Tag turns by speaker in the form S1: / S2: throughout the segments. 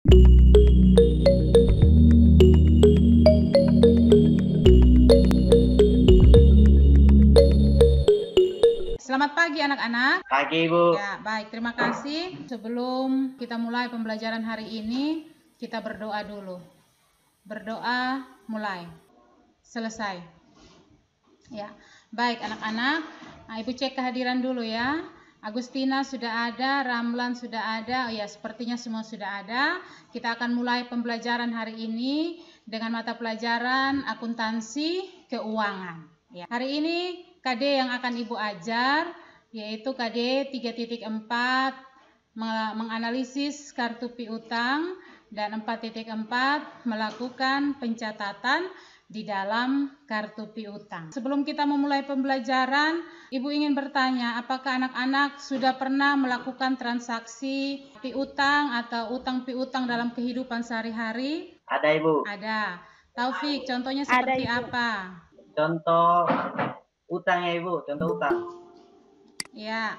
S1: Selamat pagi anak-anak.
S2: Pagi, Bu.
S1: Ya, baik, terima kasih. Sebelum kita mulai pembelajaran hari ini, kita berdoa dulu. Berdoa mulai. Selesai. Ya, baik anak-anak. Nah, Ibu cek kehadiran dulu ya. Agustina sudah ada, Ramlan sudah ada. Oh ya, sepertinya semua sudah ada. Kita akan mulai pembelajaran hari ini dengan mata pelajaran akuntansi keuangan. Ya. Hari ini KD yang akan Ibu ajar yaitu KD 3.4 menganalisis kartu piutang dan 4.4 melakukan pencatatan di dalam kartu piutang. Sebelum kita memulai pembelajaran, Ibu ingin bertanya, apakah anak-anak sudah pernah melakukan transaksi piutang atau utang piutang dalam kehidupan sehari-hari?
S2: Ada, Ibu.
S1: Ada. Taufik, contohnya seperti apa?
S2: Contoh utang ya, Ibu. Contoh utang.
S1: Ya.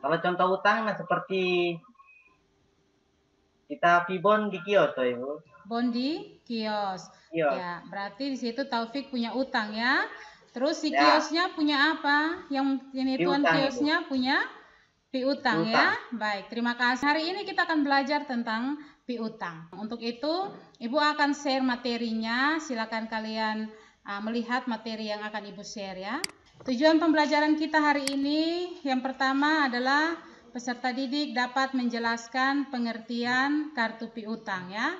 S2: Kalau contoh utang seperti kita pibon di kios, Ibu.
S1: Bon di kios.
S2: Kios.
S1: Ya, berarti di situ Taufik punya utang ya. Terus si
S2: Ya.
S1: kiosnya punya apa? Yang ini tuan
S2: Piutang,
S1: kiosnya
S2: Ibu.
S1: punya piutang ya. Baik, terima kasih. Hari ini kita akan belajar tentang piutang. Untuk itu, Ibu akan share materinya. Silakan kalian melihat materi yang akan Ibu share ya. Tujuan pembelajaran kita hari ini yang pertama adalah peserta didik dapat menjelaskan pengertian kartu piutang ya.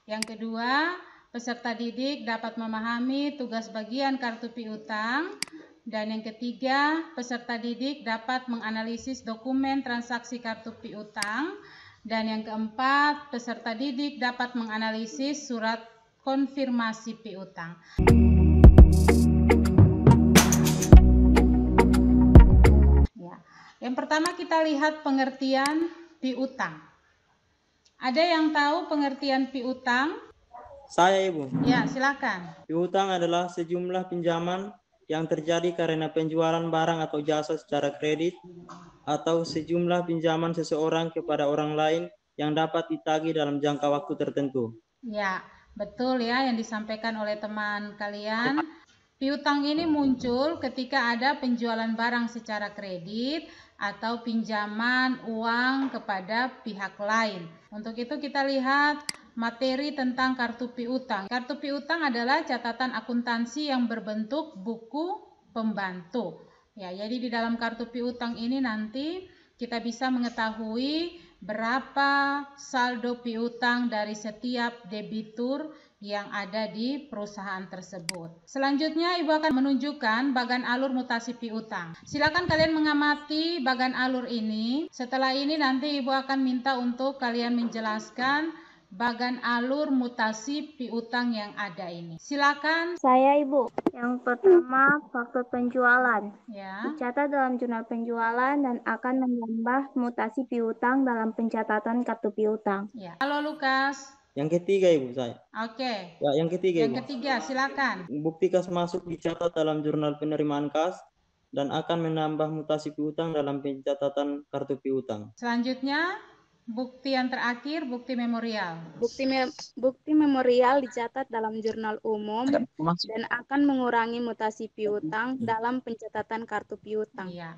S1: Yang kedua, peserta didik dapat memahami tugas bagian kartu piutang. Dan yang ketiga, peserta didik dapat menganalisis dokumen transaksi kartu piutang. Dan yang keempat, peserta didik dapat menganalisis surat konfirmasi piutang. Ya. Yang pertama kita lihat pengertian piutang. Ada yang tahu pengertian piutang?
S3: Saya, Ibu.
S1: Ya, silakan.
S3: Piutang adalah sejumlah pinjaman yang terjadi karena penjualan barang atau jasa secara kredit atau sejumlah pinjaman seseorang kepada orang lain yang dapat ditagih dalam jangka waktu tertentu.
S1: Ya, betul ya yang disampaikan oleh teman kalian. Piutang ini muncul ketika ada penjualan barang secara kredit atau pinjaman uang kepada pihak lain. Untuk itu kita lihat materi tentang kartu piutang. Kartu piutang adalah catatan akuntansi yang berbentuk buku pembantu. Ya, jadi di dalam kartu piutang ini nanti kita bisa mengetahui berapa saldo piutang dari setiap debitur yang ada di perusahaan tersebut. Selanjutnya Ibu akan menunjukkan bagan alur mutasi piutang. Silakan kalian mengamati bagan alur ini. Setelah ini nanti Ibu akan minta untuk kalian menjelaskan bagan alur mutasi piutang yang ada ini. Silakan.
S4: Saya, Ibu. Yang pertama, faktur penjualan.
S1: Ya.
S4: Dicatat dalam jurnal penjualan dan akan menambah mutasi piutang dalam pencatatan kartu piutang.
S1: Ya. Halo Lukas.
S3: Yang ketiga, Ibu, saya.
S1: Oke.
S3: Ya, yang ketiga,
S1: Yang
S3: Ibu.
S1: ketiga, silakan.
S3: Bukti kas masuk dicatat dalam jurnal penerimaan kas dan akan menambah mutasi piutang dalam pencatatan kartu piutang.
S1: Selanjutnya, bukti yang terakhir, bukti memorial.
S4: Bukti memorial dicatat dalam jurnal umum dan akan mengurangi mutasi piutang dalam pencatatan kartu piutang.
S1: Iya.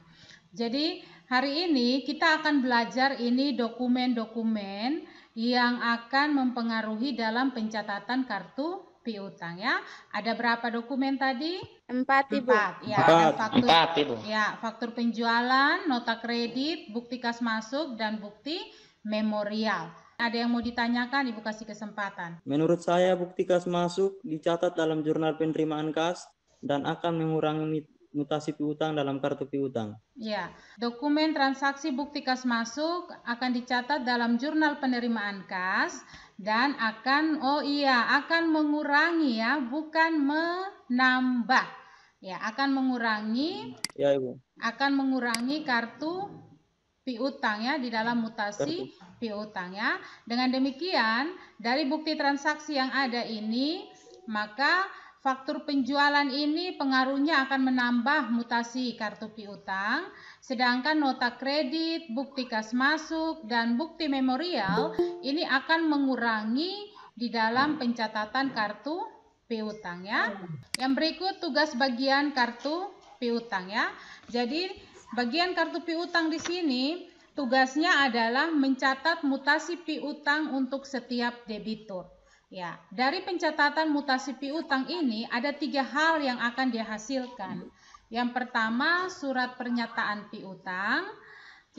S1: Jadi hari ini kita akan belajar ini dokumen-dokumen yang akan mempengaruhi dalam pencatatan kartu piutang ya. Ada berapa dokumen tadi?
S4: 4, Ibu.
S1: 4. Ya, ada faktur.
S2: 4, Ibu.
S1: Ya, faktur penjualan, nota kredit, bukti kas masuk dan bukti memorial. Ada yang mau ditanyakan, Ibu kasih kesempatan.
S3: Menurut saya, bukti kas masuk dicatat dalam jurnal penerimaan kas dan akan mengurangi mutasi piutang dalam kartu piutang.
S1: Ya, dokumen transaksi bukti kas masuk akan dicatat dalam jurnal penerimaan kas dan akan akan mengurangi ya, bukan menambah. Ya, akan mengurangi.
S3: Ya, Ibu.
S1: Akan mengurangi kartu piutang ya di dalam mutasi piutang ya. Dengan demikian, dari bukti transaksi yang ada ini, maka faktur penjualan ini pengaruhnya akan menambah mutasi kartu piutang Sedangkan nota kredit, bukti kas masuk, dan bukti memorial ini akan mengurangi di dalam pencatatan kartu piutang ya. Yang berikut tugas bagian kartu piutang ya. Jadi bagian kartu piutang di sini tugasnya adalah mencatat mutasi piutang untuk setiap debitur. Ya, dari pencatatan mutasi piutang ini ada 3 hal yang akan dihasilkan. Yang pertama, surat pernyataan piutang.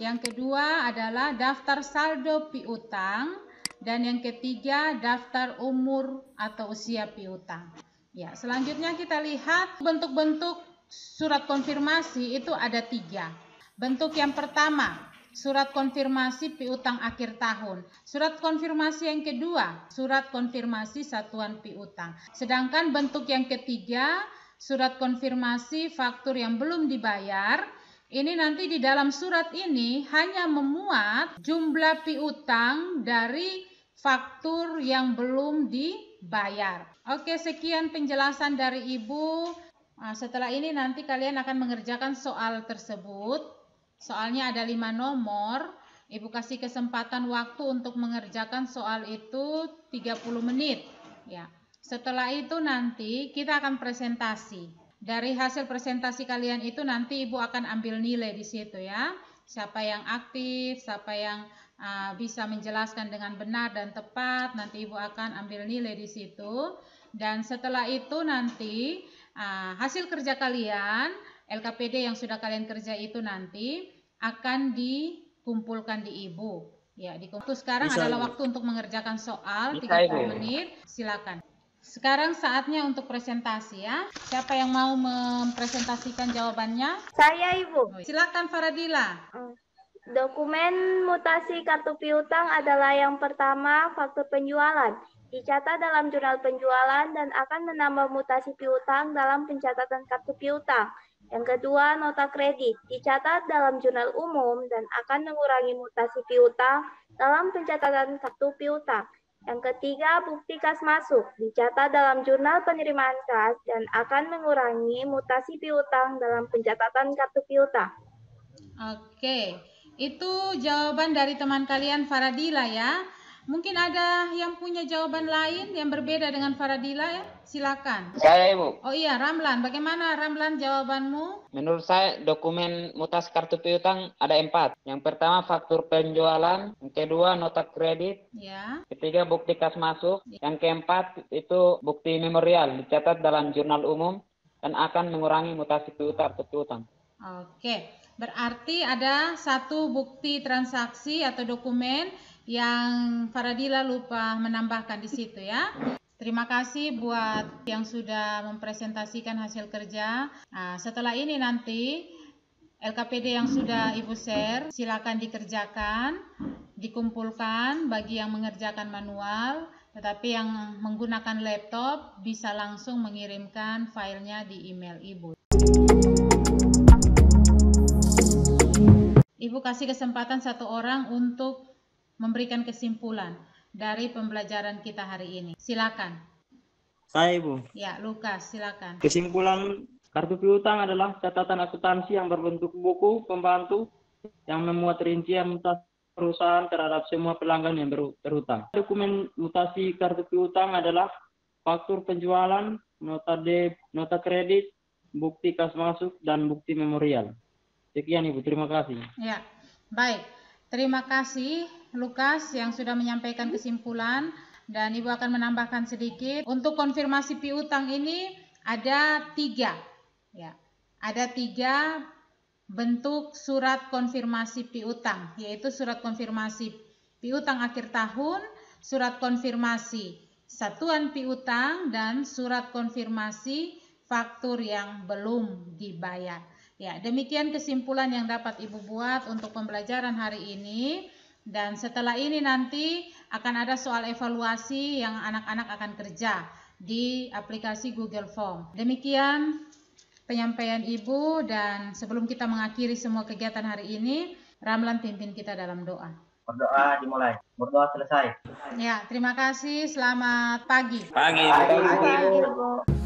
S1: Yang kedua adalah daftar saldo piutang. Dan yang ketiga, daftar umur atau usia piutang. Ya, selanjutnya kita lihat bentuk-bentuk surat konfirmasi itu ada 3. Bentuk yang pertama, surat konfirmasi piutang akhir tahun. Surat konfirmasi yang kedua, surat konfirmasi satuan piutang. Sedangkan bentuk yang ketiga, surat konfirmasi faktur yang belum dibayar. Ini nanti di dalam surat ini hanya memuat jumlah piutang dari faktur yang belum dibayar. Oke, sekian penjelasan dari Ibu. Nah, setelah ini nanti kalian akan mengerjakan soal tersebut. Soalnya ada 5 nomor. Ibu kasih kesempatan waktu untuk mengerjakan soal itu 30 menit. Ya. Setelah itu nanti kita akan presentasi. Dari hasil presentasi kalian itu nanti Ibu akan ambil nilai di situ ya. Siapa yang aktif, siapa yang bisa menjelaskan dengan benar dan tepat, nanti Ibu akan ambil nilai di situ. Dan setelah itu nanti hasil kerja kalian, LKPD yang sudah kalian kerja itu nanti akan dikumpulkan di Ibu. Ya, dikumpul. Sekarang adalah waktu untuk mengerjakan soal 30 menit. Silakan. Sekarang saatnya untuk presentasi ya. Siapa yang mau mempresentasikan jawabannya?
S5: Saya, Ibu.
S1: Silakan Faradila.
S5: Dokumen mutasi kartu piutang adalah yang pertama, faktur penjualan. Dicatat dalam jurnal penjualan dan akan menambah mutasi piutang dalam pencatatan kartu piutang. Yang kedua, nota kredit. Dicatat dalam jurnal umum dan akan mengurangi mutasi piutang dalam pencatatan kartu piutang. Yang ketiga, bukti kas masuk. Dicatat dalam jurnal penerimaan kas dan akan mengurangi mutasi piutang dalam pencatatan kartu piutang.
S1: Oke, itu jawaban dari teman kalian Faradila ya. Mungkin ada yang punya jawaban lain yang berbeda dengan Faradila ya? Silakan.
S6: Saya, Ibu.
S1: Oh iya, Ramlan. Bagaimana Ramlan jawabanmu?
S6: Menurut saya dokumen mutasi kartu piutang ada 4. Yang pertama faktur penjualan, yang kedua nota kredit,
S1: Ya.
S6: ketiga bukti kas masuk, yang keempat itu bukti memorial dicatat dalam jurnal umum dan akan mengurangi mutasi piutang.
S1: Oke, berarti ada 1 bukti transaksi atau dokumen yang Faradila lupa menambahkan di situ ya. Terima kasih buat yang sudah mempresentasikan hasil kerja. Nah, setelah ini nanti LKPD yang sudah Ibu share silakan dikerjakan, dikumpulkan bagi yang mengerjakan manual, tetapi yang menggunakan laptop bisa langsung mengirimkan filenya di email Ibu. Ibu kasih kesempatan 1 orang untuk memberikan kesimpulan dari pembelajaran kita hari ini. Silakan.
S3: Saya, Ibu.
S1: Ya, Lukas, silakan.
S3: Kesimpulan kartu piutang adalah catatan akuntansi yang berbentuk buku pembantu yang memuat rincian mutasi perusahaan terhadap semua pelanggan yang berhutang. Dokumen mutasi kartu piutang adalah faktur penjualan, nota kredit, bukti kas masuk, dan bukti memorial. Sekian, Ibu. Terima kasih.
S1: Ya, baik. Terima kasih Lukas yang sudah menyampaikan kesimpulan dan Ibu akan menambahkan sedikit. Untuk konfirmasi piutang ini ada 3. Ya, ada 3 bentuk surat konfirmasi piutang, yaitu surat konfirmasi piutang akhir tahun, surat konfirmasi satuan piutang, dan surat konfirmasi faktur yang belum dibayar. Ya, demikian kesimpulan yang dapat Ibu buat untuk pembelajaran hari ini. Dan setelah ini nanti akan ada soal evaluasi yang anak-anak akan kerja di aplikasi Google Form. Demikian penyampaian Ibu, dan sebelum kita mengakhiri semua kegiatan hari ini, Ramlan pimpin kita dalam doa.
S2: Berdoa dimulai. Berdoa selesai.
S1: Ya, terima kasih. Selamat pagi.
S6: Pagi.
S5: Pagi, Ibu.